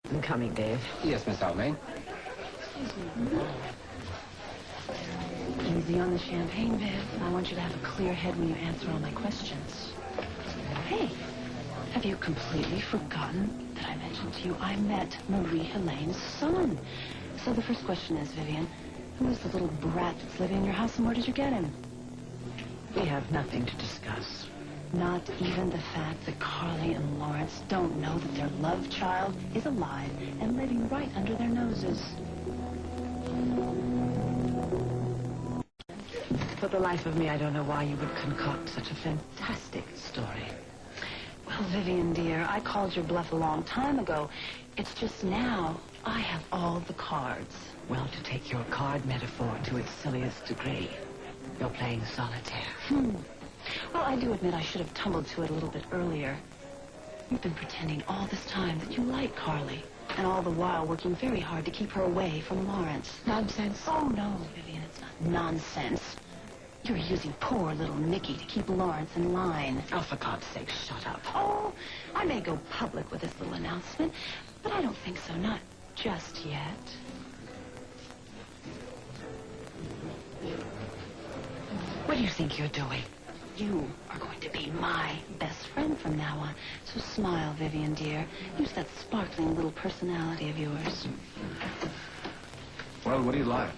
I'm coming, Dave. Yes, Miss Almain. Easy on the champagne, Viv. I want you to have a clear head when you answer all my questions. Hey, have you completely forgotten that I mentioned to you I met Marie Helene's son? So the first question is, Vivian, who is the little brat that's living in your house and where did you get him? We have nothing to discuss. Not even the fact that Carly and Lawrence don't know that their love child is alive and living right under their noses. For the life of me, I don't know why you would concoct such a fantastic story. Well, Vivian, dear, I called your bluff a long time ago. It's just now I have all the cards. Well, to take your card metaphor to its silliest degree, you're playing solitaire. Well, I do admit I should have tumbled to it a little bit earlier. You've been pretending all this time that you like Carly, and all the while working very hard to keep her away from Lawrence. Nonsense. Oh, no, Vivian, it's not nonsense. You're using poor little Nicky to keep Lawrence in line. Oh, for God's sake, shut up. Oh, I may go public with this little announcement, but I don't think so, not just yet. What do you think you're doing? You are going to be my best friend from now on. So smile, Vivian, dear. Use that sparkling little personality of yours. Well, what do you like?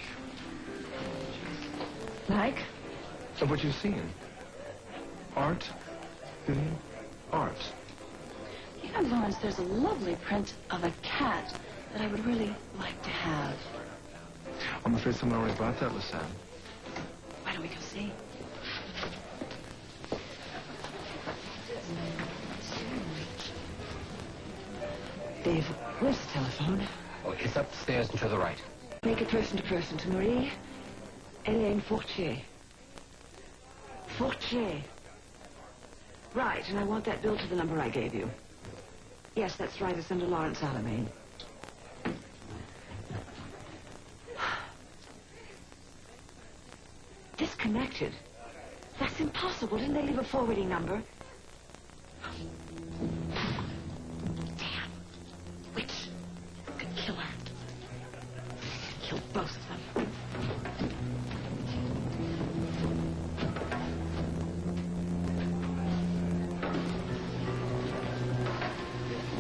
Like? So what you've seen? Art? Vivian? Art. You know, Lawrence, there's a lovely print of a cat that I would really like to have. I'm afraid someone already bought that, Lisanne. Why don't we go see? Dave, where's the telephone? Oh, it's upstairs and to the right. Make it person to person to Marie. Hélène Fortier. Fortier. Right, and I want that bill to the number I gave you. Yes, that's right. It's under Lawrence Almain. Disconnected? That's impossible. Didn't they leave a forwarding number? Damn. Witch. Could kill her. Kill both of them.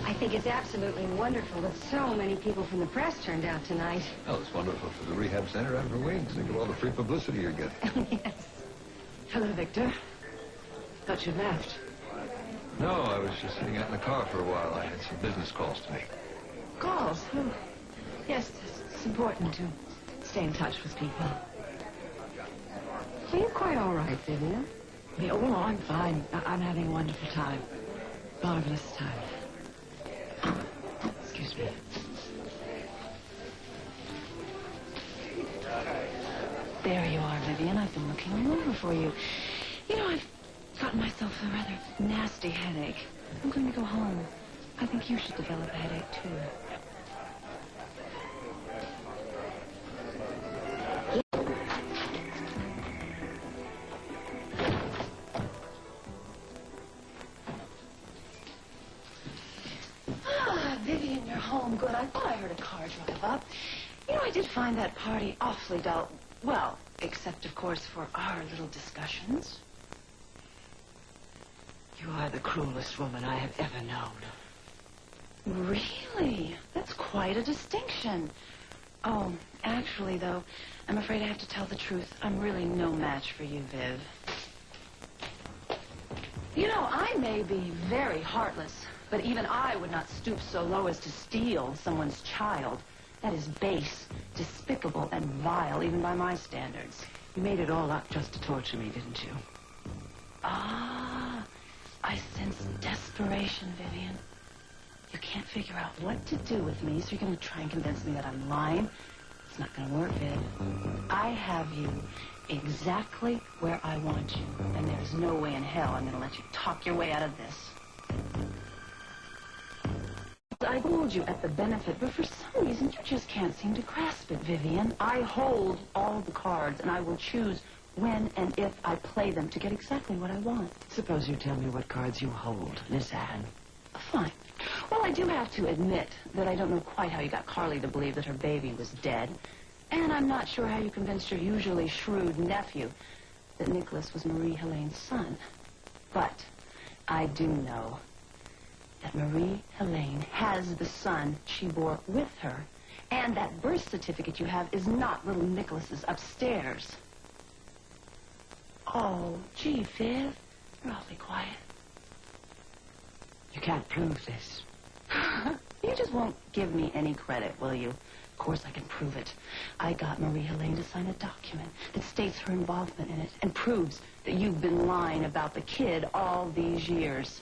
I think it's absolutely wonderful that so many people from the press turned out tonight. Oh, it's wonderful for the rehab center and for Wings. Think of all the free publicity you're getting. Yes. Hello, Victor. Thought you'd left. No, I was just sitting out in the car for a while. I had some business calls to make. Calls? Oh. Yes, it's important to stay in touch with people. Are you quite all right, Vivian? Me? Oh, no, I'm fine. I'm having a wonderful time. Marvelous time. Excuse me. There you are, Vivian. I've been looking all over for you. You know, I've gotten myself a rather nasty headache. I'm going to go home. I think you should develop a headache, too. Vivian, you're home. Good. I thought I heard a car drive up. You know, I did find that party awfully dull. Well, except, of course, for our little discussions. You are the cruelest woman I have ever known. Really? That's quite a distinction. Oh, actually, though, I'm afraid I have to tell the truth. I'm really no match for you, Viv. You know, I may be very heartless, but even I would not stoop so low as to steal someone's child. That is base, despicable, and vile, even by my standards. You made it all up just to torture me, didn't you? Ah, I sense desperation, Vivian. You can't figure out what to do with me, so you're going to try and convince me that I'm lying. It's not going to work, Viv. I have you exactly where I want you, and there's no way in hell I'm going to let you talk your way out of this. I told you at the benefit, but for some reason you just can't seem to grasp it, Vivian. I hold all the cards, and I will choose when and if I play them to get exactly what I want. Suppose you tell me what cards you hold, Miss Anne. Fine. Well, I do have to admit that I don't know quite how you got Carly to believe that her baby was dead. And I'm not sure how you convinced your usually shrewd nephew that Nicholas was Marie Helene's son. But I do know that Marie Helene has the son she bore with her. And that birth certificate you have is not little Nicholas's upstairs. Oh, gee, Viv, you're awfully quiet. You can't prove this. You just won't give me any credit, will you? Of course I can prove it. I got Marie Helene to sign a document that states her involvement in it and proves that you've been lying about the kid all these years.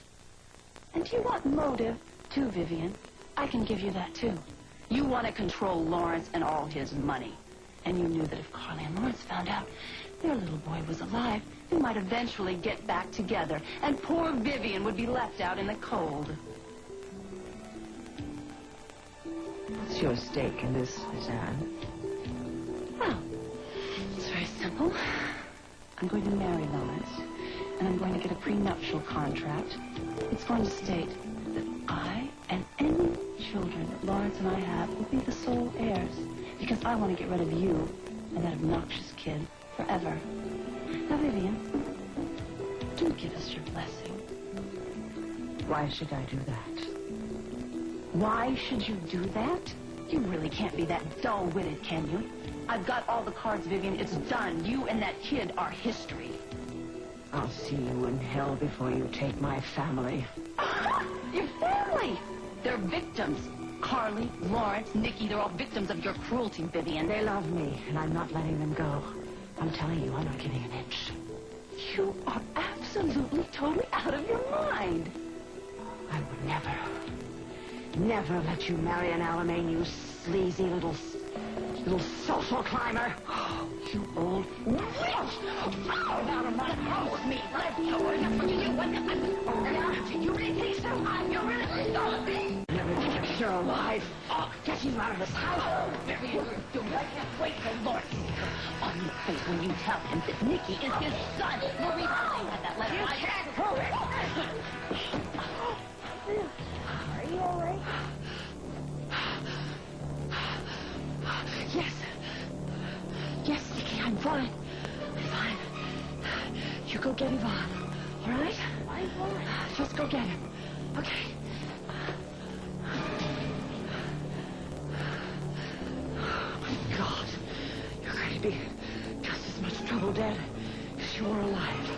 And do you want motive, too, Vivian? I can give you that, too. You want to control Lawrence and all his money. And you knew that if Carly and Lawrence found out their little boy was alive, they might eventually get back together, and poor Vivian would be left out in the cold. What's your stake in this, Miss Anne? Well, it's very simple. I'm going to marry Lawrence, and I'm going to get a prenuptial contract. It's going to state that I and any children that Lawrence and I have will be the sole heirs, because I want to get rid of you and that obnoxious kid forever. Now, Vivian, do give us your blessing. Why should I do that? Why should you do that? You really can't be that dull-witted, can you? I've got all the cards, Vivian. It's done. You and that kid are history. I'll see you in hell before you take my family. Your family! They're victims. Carly, Lawrence, Nikki, they're all victims of your cruelty, Vivian. They love me, and I'm not letting them go. I'm telling you, I'm not giving an inch. You are absolutely, totally out of your mind. I would never let you marry an Alamein, you sleazy little social climber. Oh, you old witch! Oh, out of my house with me. I've told you what you want. You really think so? You really think me? Never think you're alive. Oh, get you out of this house. Vivian, you can't wait for Lawrence to come on your face when you tell him that Nikki is his son. Marie Helene had that letter. You can't prove it. Are you all right? Yes, Nikki, I'm fine. I'm fine. You go get Yvonne, all right? I'm fine. Just go get him. Okay. Oh, my God. You're going to be just as much trouble dead as you were alive.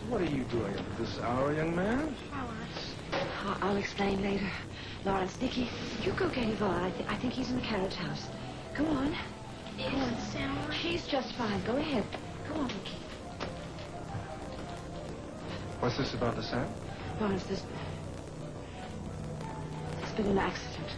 What are you doing at this hour, young man? I'll explain later. Lawrence, Nikki, you go get Yvonne. I think he's in the carriage house. Go on. Go on, Sam. He's just fine. Go ahead. Go on, Nikki. What's this about the Sam? Lawrence, there's been an accident.